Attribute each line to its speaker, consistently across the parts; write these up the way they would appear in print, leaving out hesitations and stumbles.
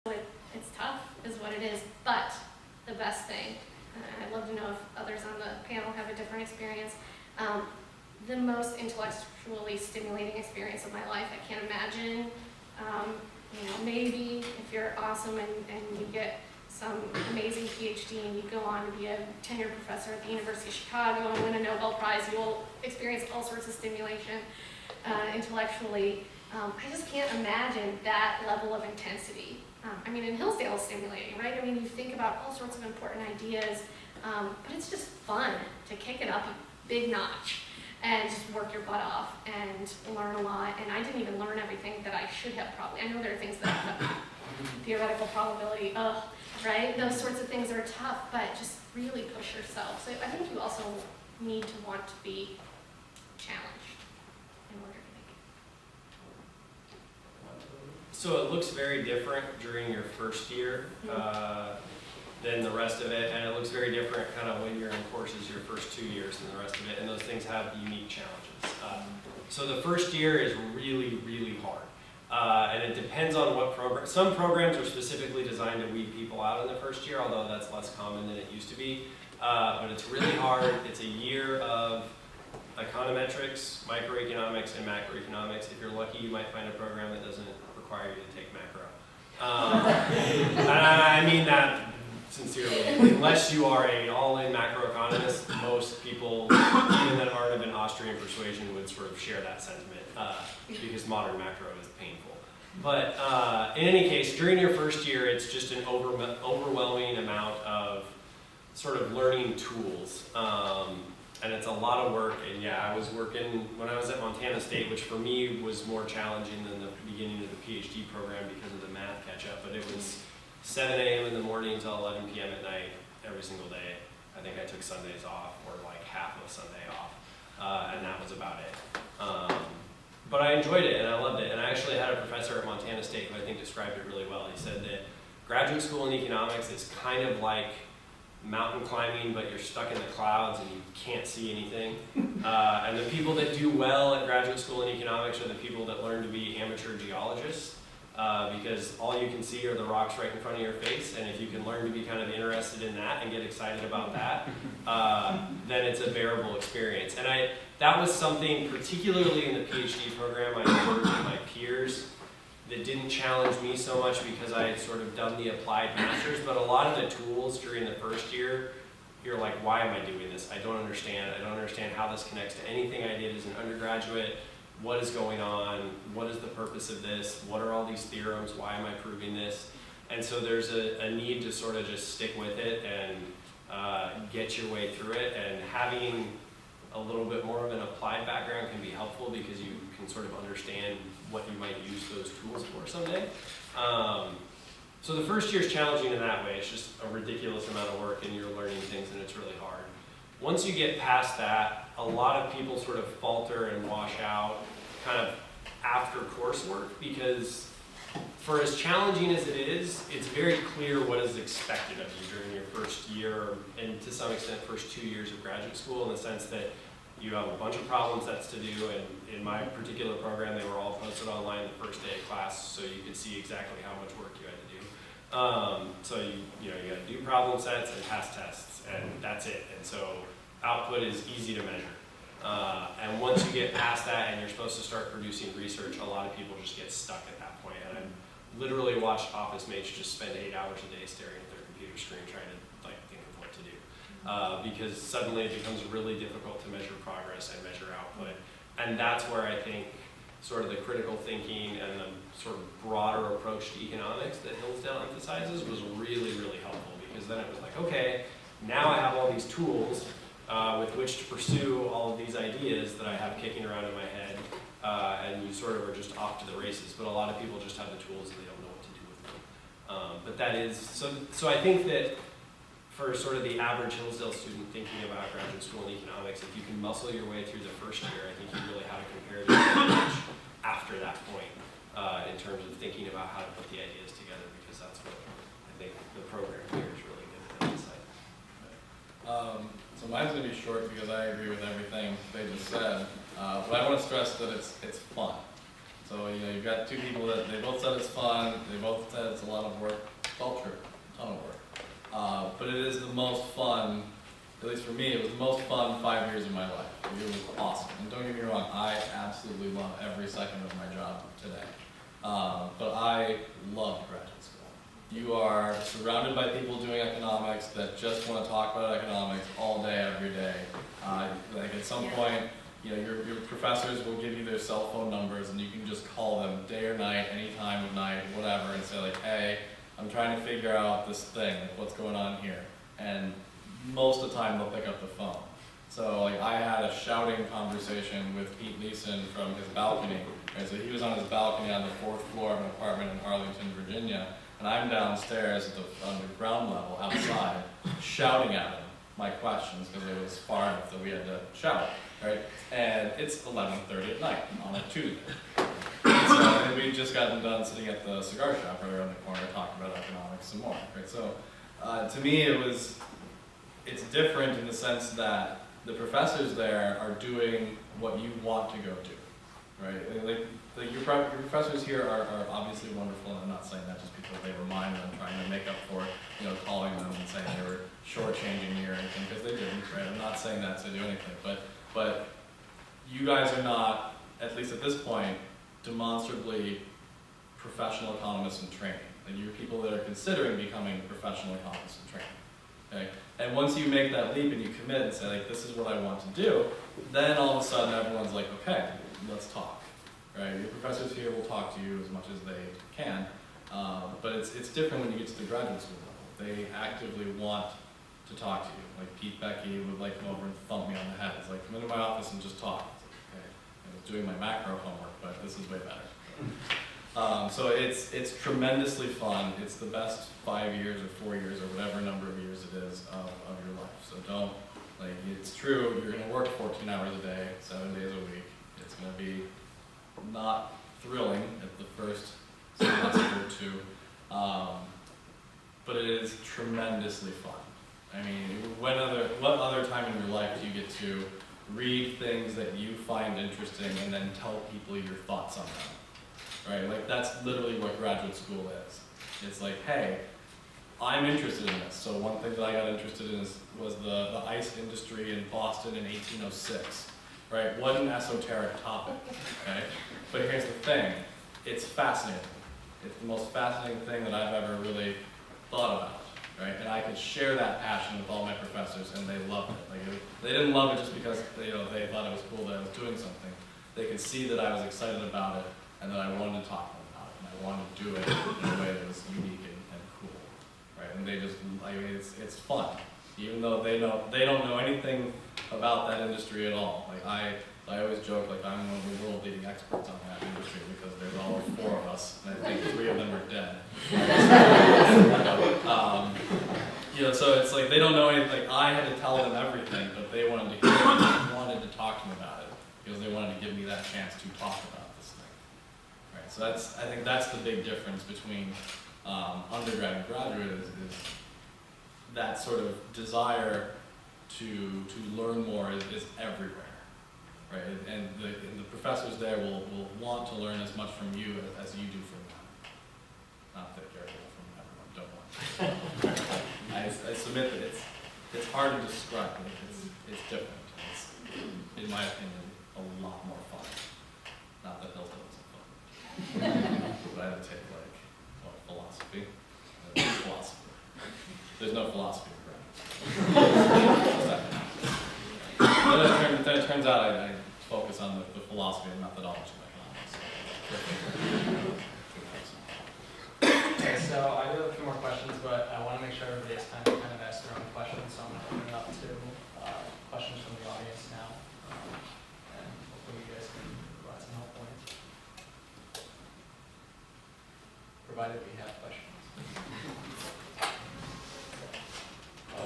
Speaker 1: it's tough, is what it is, but the best thing, and I'd love to know if others on the panel have a different experience, the most intellectually stimulating experience of my life. I can't imagine, maybe if you're awesome and you get some amazing PhD and you go on to be a tenured professor at the University of Chicago and win a Nobel Prize, you will experience all sorts of stimulation intellectually. I just can't imagine that level of intensity. In Hillsdale is stimulating, right? You think about all sorts of important ideas, but it's just fun to kick it up a big notch and just work your butt off and learn a lot. And I didn't even learn everything that I should have probably. I know there are things that theoretical probability, right? Those sorts of things are tough, but just really push yourself. So I think you also need to want to be challenged in order to make it.
Speaker 2: So it looks very different during your first year than the rest of it, and it looks very different kind of when you're in courses your first 2 years than the rest of it, and those things have unique challenges. So the first year is really, really hard, and it depends on what program. Some programs are specifically designed to weed people out in the first year, although that's less common than it used to be, but it's really hard. It's a year of econometrics, microeconomics, and macroeconomics. If you're lucky, you might find a program that doesn't require you to take macro. And I mean that sincerely. Unless you are an all-in macroeconomist, most people, even that aren't of an Austrian persuasion, would sort of share that sentiment because modern macro is painful. But in any case, during your first year, it's just an overwhelming amount of sort of learning tools. And it's a lot of work, and yeah, I was working when I was at Montana State, which for me was more challenging than the beginning of the PhD program because of the math catch-up, but it was 7 a.m. in the morning until 11 p.m. at night every single day. I think I took Sundays off, or like half of Sunday off, and that was about it. But I enjoyed it, and I loved it, and I actually had a professor at Montana State who I think described it really well. He said that graduate school in economics is kind of like mountain climbing, but you're stuck in the clouds and you can't see anything. And the people that do well at graduate school in economics are the people that learn to be amateur geologists, because all you can see are the rocks right in front of your face, and if you can learn to be kind of interested in that and get excited about that, then it's a bearable experience. And that was something, particularly in the PhD program, I heard from my peers that didn't challenge me so much because I had sort of done the applied masters, but a lot of the tools during the first year, you're like, why am I doing this? I don't understand. I don't understand how this connects to anything I did as an undergraduate. What is going on? What is the purpose of this? What are all these theorems? Why am I proving this? And so there's a need to sort of just stick with it and get your way through it, and having a little bit more of an applied background can be helpful because you can sort of understand what you might use those tools for someday. So the first year is challenging in that way. It's just a ridiculous amount of work and you're learning things and it's really hard. Once you get past that, a lot of people sort of falter and wash out kind of after coursework, because for as challenging as it is, it's very clear what is expected of you during your first year, and to some extent first 2 years of graduate school, in the sense that you have a bunch of problem sets to do, and in my particular program they were all posted online the first day of class, so you could see exactly how much work you had to do. So you got to do problem sets and pass tests, and that's it. And so output is easy to measure. And once you get past that and you're supposed to start producing research, a lot of people just get stuck at that point. And I've literally watched office mates just spend 8 hours a day staring at their computer screen trying to think of what to do. Because suddenly it becomes really difficult to measure progress and measure output. And that's where I think sort of the critical thinking and the sort of broader approach to economics that Hillsdale emphasizes was really, really helpful, because then it was like, okay, now I have all these tools with which to pursue all of these ideas that I have kicking around in my head, and you sort of are just off to the races. But a lot of people just have the tools and they don't know what to do with them. But that is, so I think that for sort of the average Hillsdale student thinking about graduate school in economics, if you can muscle your way through the first year, I think you really have a comparative advantage after that point in terms of thinking about how to put the ideas together, because that's what I think the program here is really good at that side.
Speaker 3: So mine's going to be short because I agree with everything they just said. But I want to stress that it's fun. So, you know, you've got two people that they both said it's fun, they both said it's a lot of work. It's all true, a ton of work. But it is the most fun, at least for me, it was the most fun 5 years of my life. It was awesome. And don't get me wrong, I absolutely love every second of my job today. But I loved graduate school. You are surrounded by people doing economics that just want to talk about economics all day, every day. Like at some point, you know, your professors will give you their cell phone numbers and you can just call them day or night, any time of night, whatever, and say like, hey, I'm trying to figure out this thing, like what's going on here. And most of the time they'll pick up the phone. So like I had a shouting conversation with Pete Leeson from his balcony. Right? So he was on his balcony on the 4th floor of an apartment in Arlington, Virginia, and I'm downstairs on the ground level outside shouting at him my questions because it was far enough that we had to shout, right? And it's 11:30 at night on a Tuesday. And we'd just gotten done sitting at the cigar shop right around the corner talking about economics some more, right? So to me it's different in the sense that the professors there are doing what you want to go to, right? Like your professors here are obviously wonderful, and I'm not saying that just because they were mine and I'm trying to make up for, you know, calling them and saying they were shortchanging me or anything, because they didn't, right? I'm not saying that to do anything, but you guys are not, at least at this point, demonstrably professional economists in training. Like you're people that are considering becoming professional economists in training, okay? And once you make that leap and you commit and say like, this is what I want to do, then all of a sudden everyone's like, okay, let's talk, right? Your professors here will talk to you as much as they can, but it's different when you get to the graduate school level. They actively want to talk to you. Like Pete Becky would like come over and thump me on the head. It's like, come into my office and just talk. It's like, okay, I was doing my macro homework, but this is way better. So it's tremendously fun. It's the best 5 years or 4 years or whatever number of years it is of your life. So don't, like, it's true, you're gonna work 14 hours a day, 7 days a week. It's gonna be not thrilling at the first semester or two, but it is tremendously fun. I mean, what other time in your life do you get to read things that you find interesting and then tell people your thoughts on them? Right, like that's literally what graduate school is. It's like, hey, I'm interested in this. So one thing that I got interested in was the ice industry in Boston in 1806. Right, what an esoteric topic, okay? But here's the thing, it's fascinating. It's the most fascinating thing that I've ever really thought about, right? And I could share that passion with all my professors and they loved it. Like they didn't love it just because they thought it was cool that I was doing something. They could see that I was excited about it and that I wanted to talk to them about it, and I wanted to do it in a way that was unique and cool, right? And they just, I mean, it's fun, even though they don't know anything about that industry at all. Like I always joke like I'm one of the world leading experts on that industry because there's all 4 of us, and I think 3 of them are dead. You know, so it's like they don't know anything. Like I had to tell them everything, but they wanted to hear it. They wanted to talk to me about it because they wanted to give me that chance to talk about this thing. Right. So I think that's the big difference between undergrad and graduate is that sort of desire to learn more is everywhere, right? And the professors there will want to learn as much from you as you do from them. Not that you're from everyone, don't want. I submit that it's hard to describe. Like it's different. It's, in my opinion, a lot more fun. Not that Hillsdale isn't fun. But I had to take like philosophy. Philosophy. There's no philosophy in graduate school. Then it turns out I focus on the philosophy and methodology of economics.
Speaker 4: Okay, so I do have a few more questions, but I want to make sure everybody has time to kind of ask their own questions, so I'm going to open it up to questions from the audience now. And hopefully you guys can provide some help points, provided we have questions.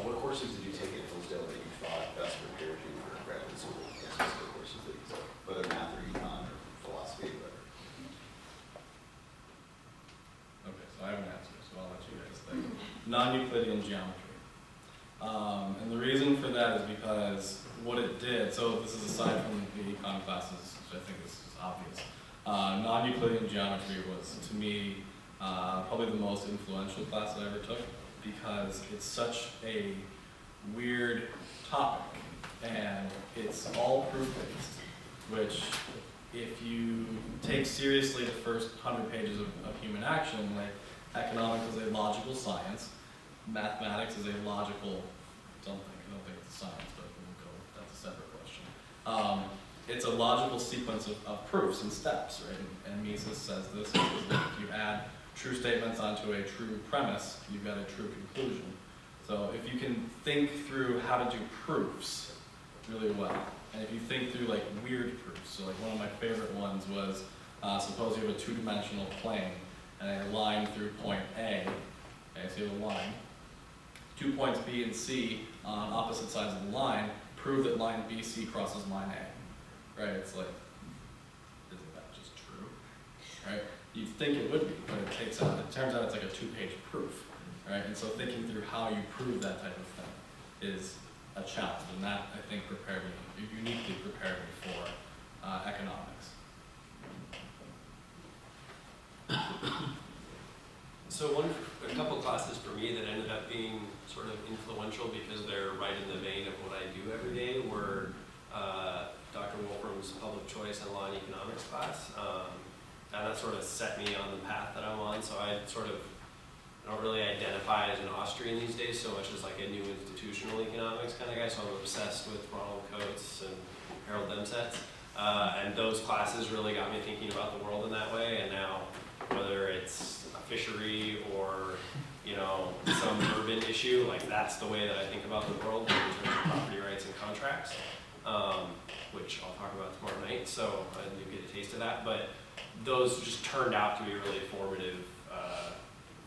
Speaker 5: What courses did you take at Hillsdale that you thought best prepared you for graduate school? Specific courses that you took, whether math or econ or philosophy or whatever.
Speaker 3: Okay, so I have an answer, so I'll let you guys think. Non-Euclidean geometry. And the reason for that is because what it did, so this is aside from the econ classes, which I think this is obvious, Non-Euclidean geometry was, to me, probably the most influential class that I ever took, because it's such a weird topic, and it's all proof-based, which, if you take seriously the first 100 pages of human action, like economics is a logical science, mathematics is a logical something. I don't think it's a science, but we'll go, that's a separate question. It's a logical sequence of proofs and steps, right? And Mises says this, he says that if you add true statements onto a true premise, you've got a true conclusion. So if you can think through how to do proofs really well, and if you think through like weird proofs, so like one of my favorite ones was, suppose you have a two-dimensional plane and a line through point A, okay, so you have a line, 2 points B and C on opposite sides of the line, prove that line BC crosses line A. Right, it's like, isn't that just true? Right? You'd think it would be, but it turns out it's like a 2-page proof. Right? And so thinking through how you prove that type of thing is a challenge, and that, I think, uniquely prepared me for economics.
Speaker 2: So a couple classes for me that ended up being sort of influential because they're right in the vein of what I do every day were Dr. Wolfram's public choice and law and economics class. And that sort of set me on the path that I'm on. So I don't really identify as an Austrian these days so much as like a new institutional economics kind of guy. So I'm obsessed with Ronald Coates and Harold Demsetz. And those classes really got me thinking about the world in that way. And now, whether it's a fishery or, some urban issue, like that's the way that I think about the world in terms of property rights and contracts. Which I'll talk about tomorrow night, so you get a taste of that. But those just turned out to be really formative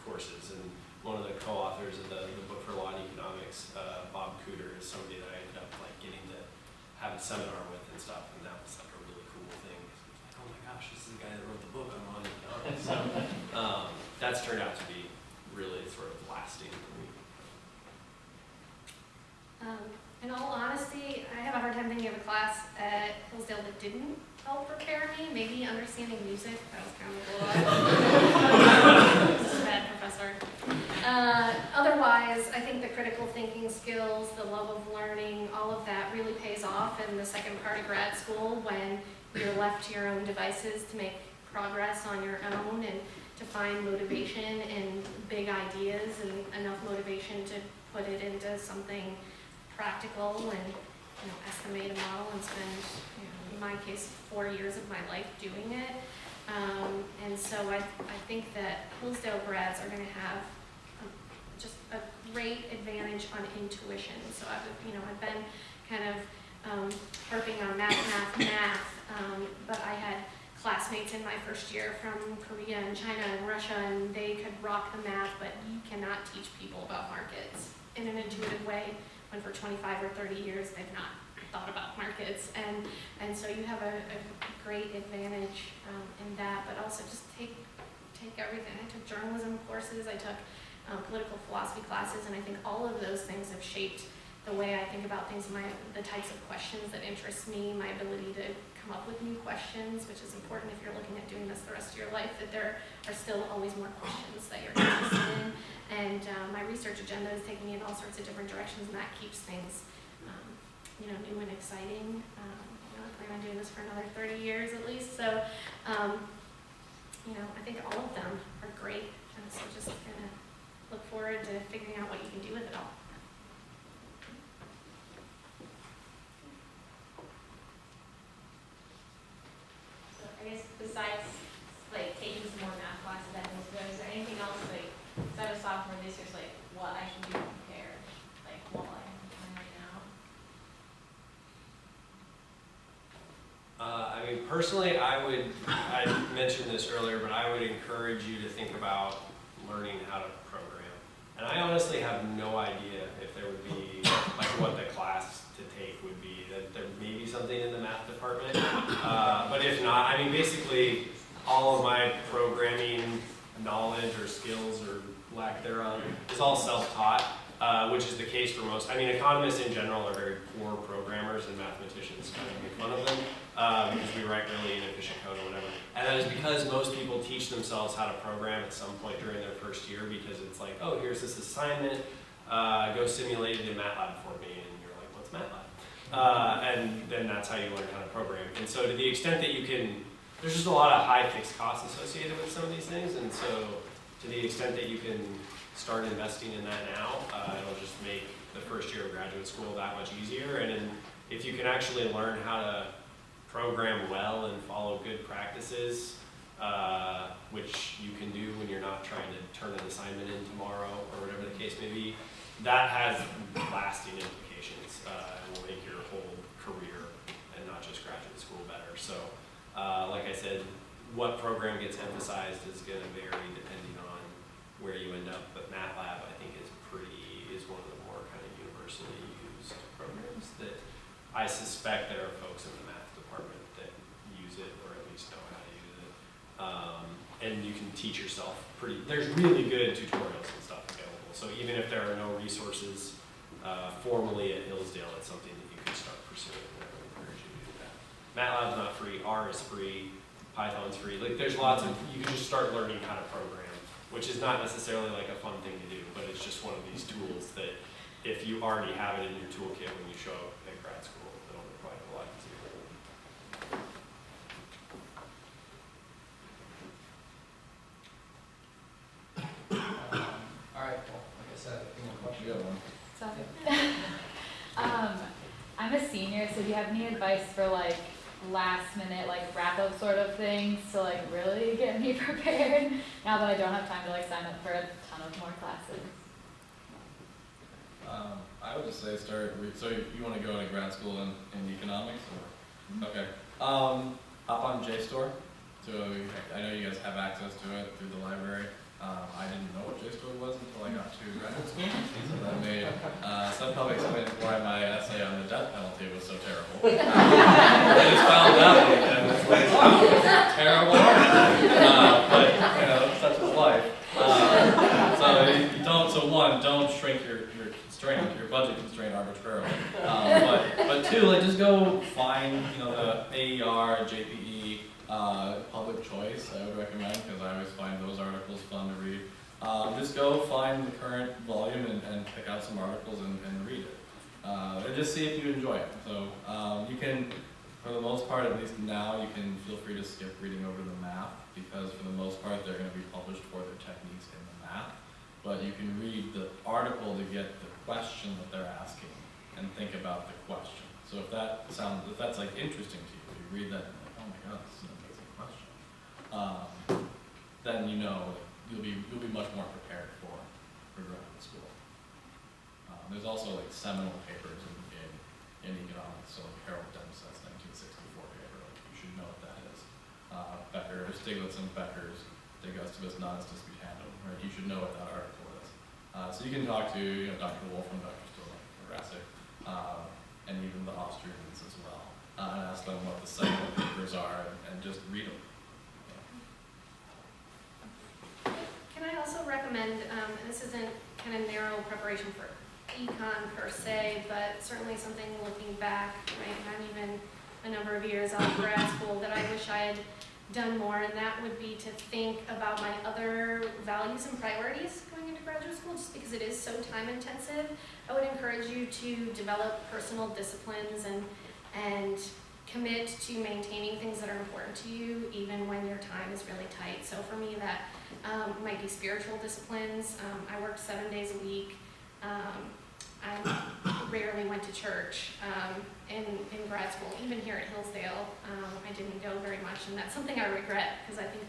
Speaker 2: courses. And one of the co-authors of the book for law and economics, Bob Cooter, is somebody that I ended up like getting to have a seminar with and stuff. And that was like a really cool thing. Like, oh my gosh, this is the guy that wrote the book on law and economics. So that's turned out to be really sort of lasting for me.
Speaker 1: In all honesty, I have a hard time thinking of a class at Hillsdale that didn't help prepare me. Maybe understanding music, that was kind of a lot. Just a bad professor. Otherwise, I think the critical thinking skills, the love of learning, all of that really pays off in the second part of grad school when you're left to your own devices to make progress on your own and to find motivation in big ideas and enough motivation to put it into something practical and estimate a model and spend, in my case, 4 years of my life doing it. And so I think that Hillsdale grads are going to have just a great advantage on intuition. So I've been kind of harping on math, but I had classmates in my first year from Korea and China and Russia, and they could rock the math, but you cannot teach people about markets in an intuitive way when for 25 or 30 years they've not thought about markets. And so you have a great advantage in that, but also just take everything. I took journalism courses, I took political philosophy classes, and I think all of those things have shaped the way I think about things, the types of questions that interest me, my ability to come up with new questions, which is important if you're looking at doing this the rest of your life, that there are still always more questions that you're interested in. And my research agenda is taking me in all sorts of different directions, and that keeps things new and exciting. I plan on doing this for another 30 years at least, so I think all of them are great, and so just gonna look forward to figuring out what you can do with it all.
Speaker 6: So I guess besides taking some more math classes at Hillsdale, is there anything else instead of sophomore this year's what I should do to prepare while I'm right now?
Speaker 2: Personally, I mentioned this earlier, but I would encourage you to think about learning how to program. And I honestly have no idea if there would be, what the class to take would be, that there may be something in the math department. But if not, basically, all of my programming knowledge or skills or lack thereof is all self-taught, which is the case for most. Economists in general are very poor programmers, and mathematicians kind of make fun of them because we write really inefficient code or whatever. And that is because most people teach themselves how to program at some point during their first year, because it's like, oh, here's this assignment, go simulate it in MATLAB for me, and you're like, what's MATLAB? And then that's how you learn how to program. And so to the extent that you can, there's just a lot of high fixed costs associated with some of these things, and so to the extent that you can start investing in that now, it'll just make the first year of graduate school that much easier. And then if you can actually learn how to program well and follow good practices, which you can do when you're not trying to turn an assignment in tomorrow or whatever the case may be, that has lasting implications and will make your whole career and not just graduate school better. So, like I said, what program gets emphasized is going to vary depending on where you end up. But MATLAB, I think, is one of the more kind of universally used programs that I suspect there are folks in the math department that use it or at least know how to use it. And you can teach yourself there's really good tutorials and stuff available. So even if there are no resources formally at Hillsdale, it's something that you can start pursuing. And I would encourage you to do that. MATLAB's not free, R is free, Python's free. Like there's lots of, you can just start learning how to program, which is not necessarily like a fun thing to do, but it's just one of these tools that if you already have it in your toolkit when you show up at grad school, it'll make life a lot easier.
Speaker 4: All right, well, like I said, any more questions?
Speaker 3: You got one.
Speaker 7: So, I'm a senior, so do you have any advice for like last minute like wrap up sort of things to like really get me prepared now that I don't have time to like sign up for a ton of more classes?
Speaker 3: I would just say so you want to go to grad school in economics? Or? Okay. Hop on JSTOR. So I know you guys have access to it through the library. I didn't know what JSTOR was until I got to graduate school. So that made, some probably explains why my essay on the death penalty was so terrible. I just found out and it's like, wow, this is a terrible article. But, you know, such is life. Don't shrink your budget constraint arbitrarily. But two, like just go find, the AER, JPE, public choice, I would recommend, because I always find those articles fun to read. Just go find the current volume and pick out some articles and read it. And just see if you enjoy it. So you can, for the most part, at least now, you can feel free to skip reading over the math, because for the most part, they're going to be published for their techniques in the math. But you can read the article to get the question that they're asking and think about the question. So if that's like interesting to you, if you read that and you're like, oh my god, this is an amazing question, then you'll be much more prepared for graduate school. There's also like seminal papers in economics. So like Harold Dempsey's 1964 paper, like you should know what that is. Stiglitz and Becker's De Gustibus Nonus Disputandum, right? You should know what that article is. So you can talk to Dr. Wolfram, Dr. Stoll, and even the Austrians as well, and ask them what the seminal papers are, and just read them.
Speaker 1: Can I also recommend, this isn't kind of narrow preparation for econ per se, but certainly something looking back, right, not even a number of years out of grad school, that I wish I had done more, and that would be to think about my other values and priorities going into graduate school, just because it is so time intensive. I would encourage you to develop personal disciplines and commit to maintaining things that are important to you, even when your time is really tight. So for me, that might be spiritual disciplines. I worked 7 days a week. I rarely went to church in grad school. Even here at Hillsdale, I didn't go very much, and that's something I regret, because I think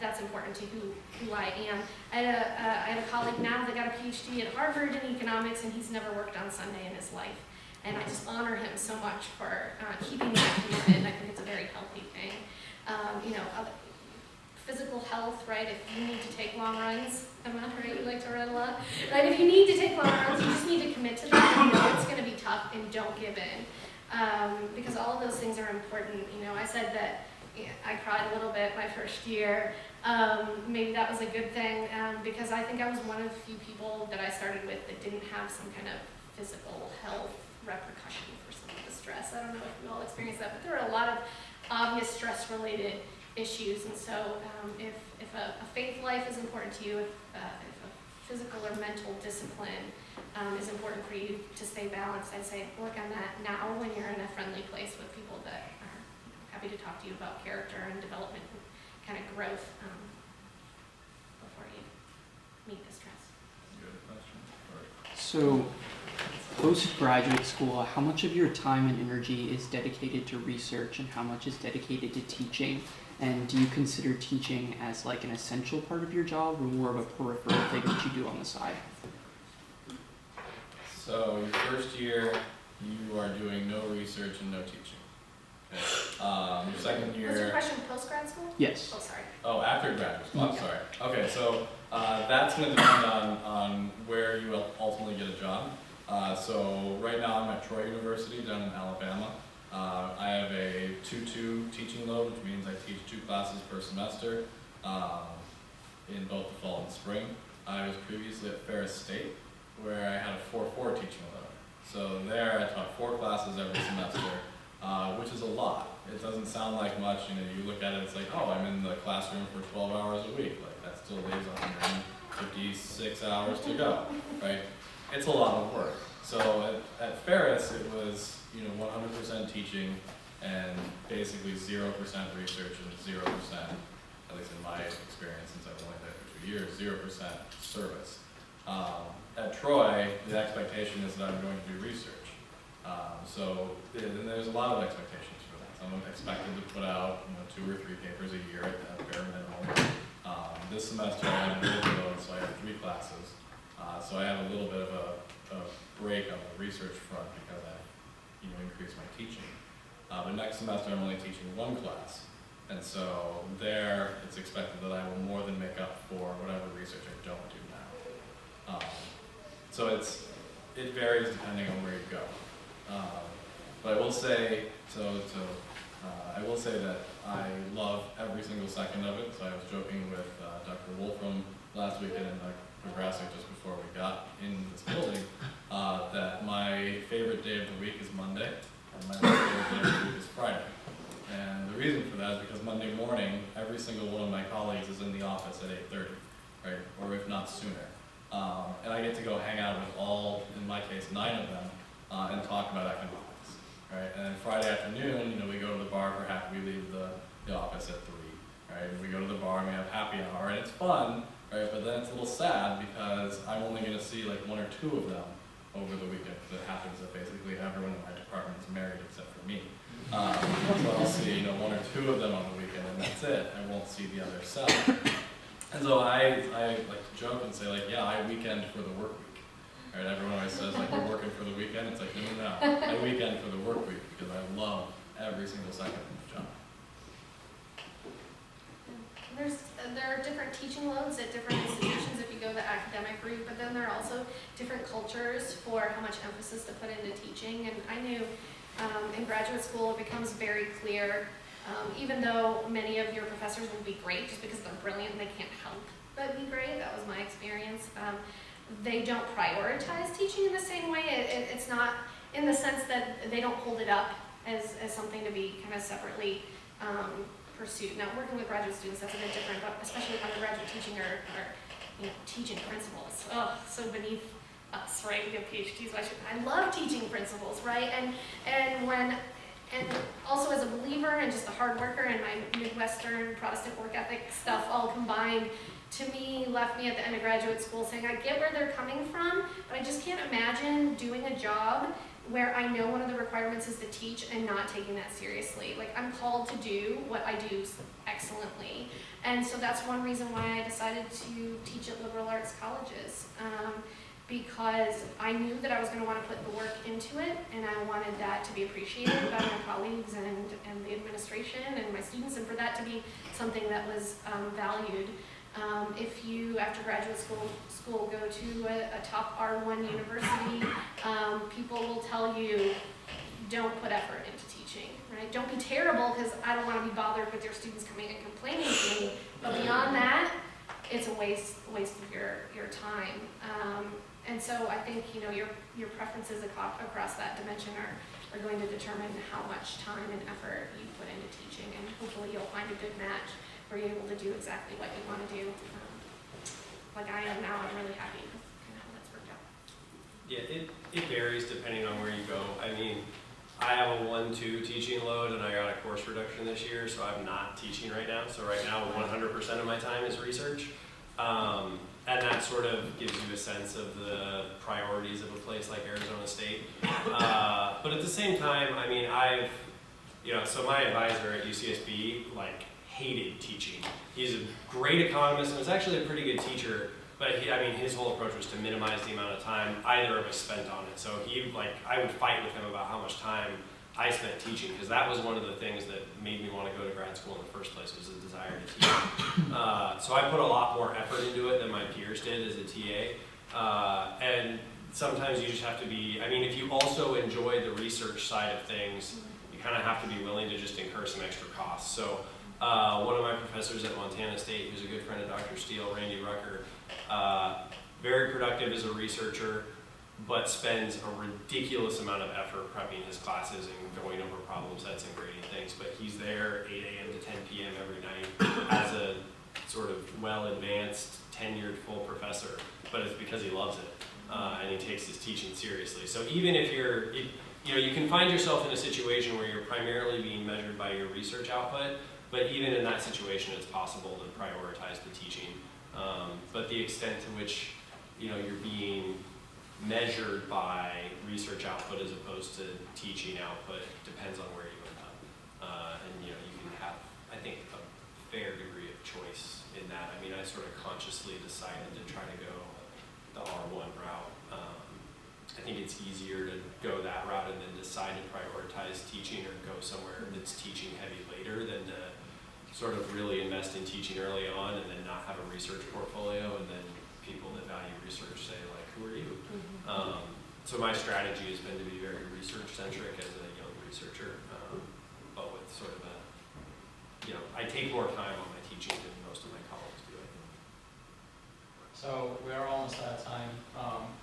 Speaker 1: that's important to who I am. I had a colleague now that got a PhD at Harvard in economics, and he's never worked on Sunday in his life. And I just honor him so much for keeping that commitment, and I think it's a very healthy thing. Physical health, right? If you need to take long runs, Emma, right? You like to run a lot. Right? If you need to take long runs, you just need to commit to that and know it's going to be tough, and don't give in. Because all of those things are important. I said that I cried a little bit my first year. Maybe that was a good thing, because I think I was one of the few people that I started with that didn't have some kind of physical health repercussion for some of the stress. I don't know if we all experienced that, but there are a lot of obvious stress-related issues. And so if a faith life is important to you, if a physical or mental discipline is important for you to stay balanced, I'd say work on that now when you're in a friendly place with people that are happy to talk to you about character and development and kind of growth before you meet the stress.
Speaker 3: Good question.
Speaker 8: So, postgraduate school, how much of your time and energy is dedicated to research and how much is dedicated to teaching? And do you consider teaching as like an essential part of your job or more of a peripheral thing that you do on the side?
Speaker 3: So your first year, you are doing no research and no teaching. Okay. Your second year.
Speaker 1: Was your question post-grad school?
Speaker 8: Yes.
Speaker 1: Oh, sorry.
Speaker 3: Oh, after graduate school, I'm sorry. Okay, so that's going to depend on where you will ultimately get a job. So right now I'm at Troy University down in Alabama. I have a 2-2 teaching load, which means I teach 2 classes per semester in both the fall and spring. I was previously at Ferris State, where I had a 4-4 teaching load. So there I taught 4 classes every semester, which is a lot. It doesn't sound like much, you look at it, it's like, oh, I'm in the classroom for 12 hours a week. Like, that still leaves 156 hours to go, right? It's a lot of work. So at Ferris, it was, 100% teaching and basically 0% research and 0%, at least in my experience since I've only been there for 2 years, 0% service. At Troy, the expectation is that I'm going to do research. And there's a lot of expectations for that. So I'm expected to put out 2 or 3 papers a year at bare minimum. This semester I have a little bit of, so I have 3 classes. So I have a little bit of a break on the research front because I increased my teaching. But next semester I'm only teaching 1 class. And so there it's expected that I will more than make up for whatever research I don't do now. So it varies depending on where you go. But I will say, I will say that I love every single second of it. So I was joking with Dr. Wolfram last weekend and Dr. Grasek just before we got in this building, that my favorite day of the week is Monday, and my least favorite day of the week is Friday. And the reason for that is because Monday morning, every single one of my colleagues is in the office at 8:30, right, or if not sooner. And I get to go hang out with all, in my case, 9 of them, and talk about economics, right? And then Friday afternoon, we go to the bar for we leave the office at 3, right? And we go to the bar and we have happy hour, and it's fun, right? But then it's a little sad because I'm only going to see like 1 or 2 of them over the weekend, because it happens that basically everyone in my department is married except for me. So I'll see 1 or 2 of them on the weekend, and that's it. I won't see the other 7. And so I like to joke and say, like, yeah, I weekend for the work week. Right? Everyone always says, like, we're working for the weekend. It's like, no. I weekend for the work week because I love every single second of the job.
Speaker 1: There are different teaching loads at different institutions if you go the academic route, but then there are also different cultures for how much emphasis to put into teaching. And I knew in graduate school it becomes very clear, even though many of your professors will be great just because they're brilliant and they can't help but be great, that was my experience, they don't prioritize teaching in the same way. It's not in the sense that they don't hold it up as something to be kind of separately pursued. Now, working with graduate students, that's a bit different, but especially undergraduate teaching or teaching principles. Oh, so beneath us, right? We have PhDs. I love teaching principles, right? And also as a believer and just a hard worker and my Midwestern Protestant work ethic stuff all combined, to me, left me at the end of graduate school saying, I get where they're coming from, but I just can't imagine doing a job where I know one of the requirements is to teach and not taking that seriously. Like, I'm called to do what I do excellently. And so that's one reason why I decided to teach at liberal arts colleges. Because I knew that I was going to want to put the work into it, and I wanted that to be appreciated by my colleagues and the administration and my students, and for that to be something that was valued. If you, after graduate school, go to a top R1 university, people will tell you, don't put effort into teaching, right? Don't be terrible, because I don't want to be bothered with your students coming and complaining to me. But beyond that, it's a waste of your time. And so I think your preferences across that dimension are going to determine how much time and effort you put into teaching, and hopefully you'll find a good match where you're able to do exactly what you want to do. Like I am now, I'm really happy with kind of how that's worked out.
Speaker 2: Yeah, it varies depending on where you go. I mean, I have a 1-2 teaching load, and I got a course reduction this year, so I'm not teaching right now. So right now, 100% of my time is research. And that sort of gives you a sense of the priorities of a place like Arizona State. But at the same time, I mean, so my advisor at UCSB, like, hated teaching. He's a great economist and was actually a pretty good teacher, but his whole approach was to minimize the amount of time either of us spent on it. So I would fight with him about how much time I spent teaching, because that was one of the things that made me want to go to grad school in the first place, was a desire to teach. So I put a lot more effort into it than my peers did as a TA. And sometimes you just have to if you also enjoy the research side of things, you kind of have to be willing to just incur some extra costs. So one of my professors at Montana State, who's a good friend of Dr. Steele, Randy Rucker, very productive as a researcher, but spends a ridiculous amount of effort prepping his classes and going over problem sets and grading things. But he's there 8 a.m. to 10 p.m. every night as a sort of well-advanced, tenured full professor, but it's because he loves it, and he takes his teaching seriously. So even if you can find yourself in a situation where you're primarily being measured by your research output, but even in that situation, it's possible to prioritize the teaching. But the extent to which you're being measured by research output as opposed to teaching output depends on where you end up. And you can have, I think, a fair degree of choice in that. I mean, I sort of consciously decided to try to go the R1 route. I think it's easier to go that route and then decide to prioritize teaching or go somewhere that's teaching heavy later than to sort of really invest in teaching early on and then not have a research portfolio, and then people that value research say, like, who are you? So my strategy has been to be very research-centric as a young researcher, but with sort of I take more time on my teaching than most of my colleagues do, I think.
Speaker 4: So we are almost out of time.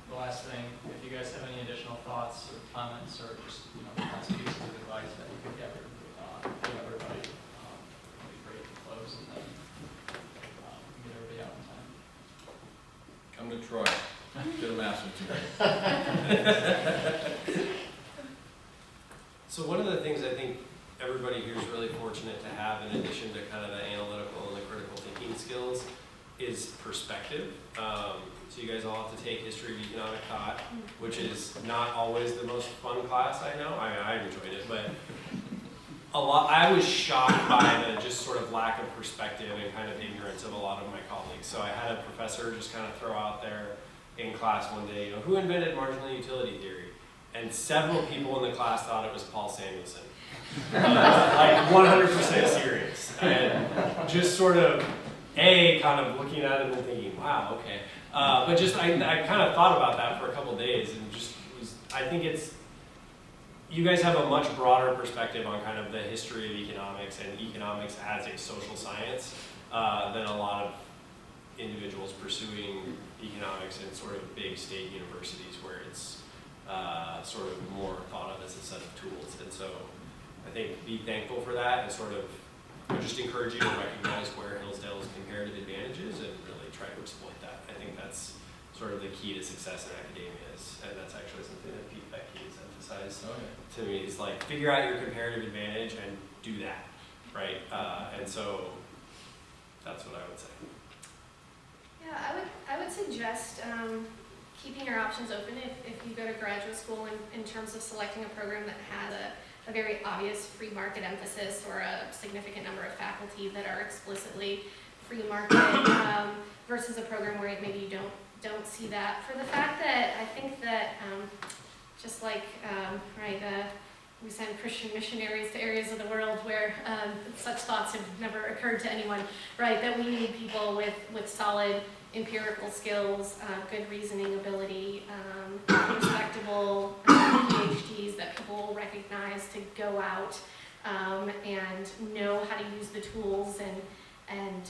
Speaker 4: The last thing, if you guys have any additional thoughts or comments or just, lots of pieces of advice that you could give everybody, it'd be great to close and then get everybody out in time.
Speaker 3: Come to Troy, get a master's degree.
Speaker 2: So one of the things I think everybody here is really fortunate to have, in addition to kind of the analytical and the critical thinking skills, is perspective. So you guys all have to take history of economic thought, which is not always the most fun class, I know. I enjoyed it, but I was shocked by the just sort of lack of perspective and kind of ignorance of a lot of my colleagues. So I had a professor just kind of throw out there in class one day, who invented marginal utility theory? And several people in the class thought it was Paul Samuelson. Like 100% serious. And just sort of, kind of looking at it and thinking, wow, okay. But just, I kind of thought about that for a couple days and just I think you guys have a much broader perspective on kind of the history of economics and economics as a social science than a lot of individuals pursuing economics in sort of big state universities where it's sort of more thought of as a set of tools. And so I think be thankful for that and sort of just encourage you to recognize where Hillsdale's comparative advantages and really try to exploit that. I think that's sort of the key to success in academia and that's actually something that Pete Becky has emphasized to me, is like figure out your comparative advantage and do that, right? And so that's what I would say.
Speaker 1: Yeah, I would suggest keeping your options open if you go to graduate school in terms of selecting a program that has a very obvious free market emphasis or a significant number of faculty that are explicitly free market versus a program where maybe you don't see that, for the fact that I think that just like we send Christian missionaries to areas of the world where such thoughts have never occurred to anyone, right? That we need people with solid empirical skills, good reasoning ability, respectable PhDs that people will recognize to go out and know how to use the tools and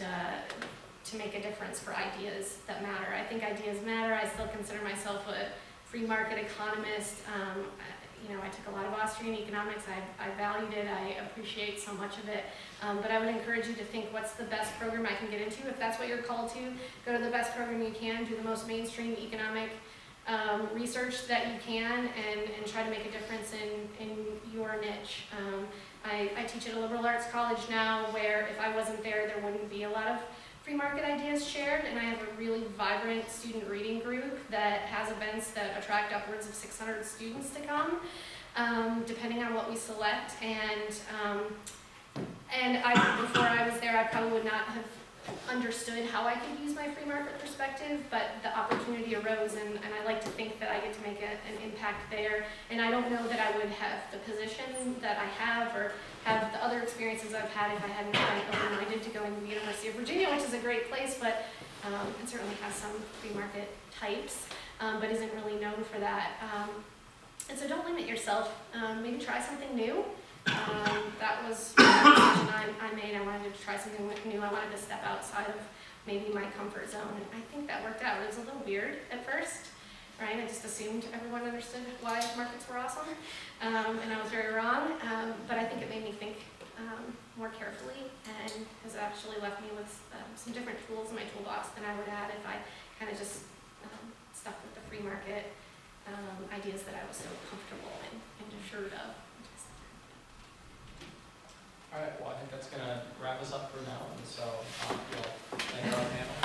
Speaker 1: to make a difference for ideas that matter. I think ideas matter. I still consider myself a free market economist. I took a lot of Austrian economics. I valued it. I appreciate so much of it. But I would encourage you to think, what's the best program I can get into? If that's what you're called to, go to the best program you can, do the most mainstream economic research that you can, and try to make a difference in your niche. I teach at a liberal arts college now, where if I wasn't there, there wouldn't be a lot of free market ideas shared, and I have a really vibrant student reading group that has events that attract upwards of 600 students to come, depending on what we select. And before I was there, I probably would not have understood how I could use my free market perspective, but the opportunity arose, and I like to think that I get to make an impact there. And I don't know that I would have the position that I have, or have the other experiences I've had, if I hadn't been open-minded to going to the University of Virginia, which is a great place, but it certainly has some free market types, but isn't really known for that. And so don't limit yourself. Maybe try something new. That was the decision I made. I wanted to try something new. I wanted to step outside of maybe my comfort zone, and I think that worked out. It was a little weird at first, right? I just assumed everyone understood why markets were awesome, and I was very wrong. But I think it made me think more carefully, and has actually left me with some different tools in my toolbox than I would have if I kind of just stuck with the free market ideas that I was so comfortable and assured of.
Speaker 4: All right, well, I think that's going to wrap us up for now, and so we'll thank our panel.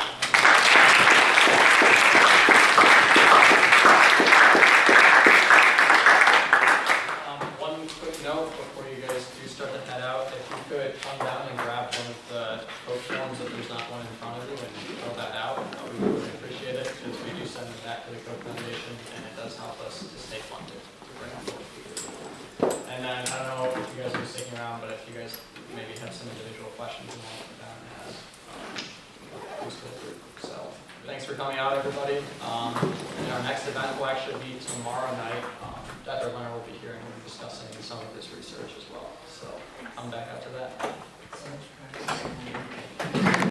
Speaker 4: One quick note before you guys do start to head out, if you could come down and grab one of the coat forms if there's not one in front of you and fill that out, we would really appreciate it, because we do send it back to the Coke Foundation, and it does help us to stay funded to bring on more people. And then, I don't know if you guys are sticking around, but if you guys maybe have some individual questions you want to put down and ask, please feel free. So, thanks for coming out, everybody. And our next event will actually be tomorrow night. Dr. Leonard will be here and we'll be discussing some of this research as well. So, come back up to that.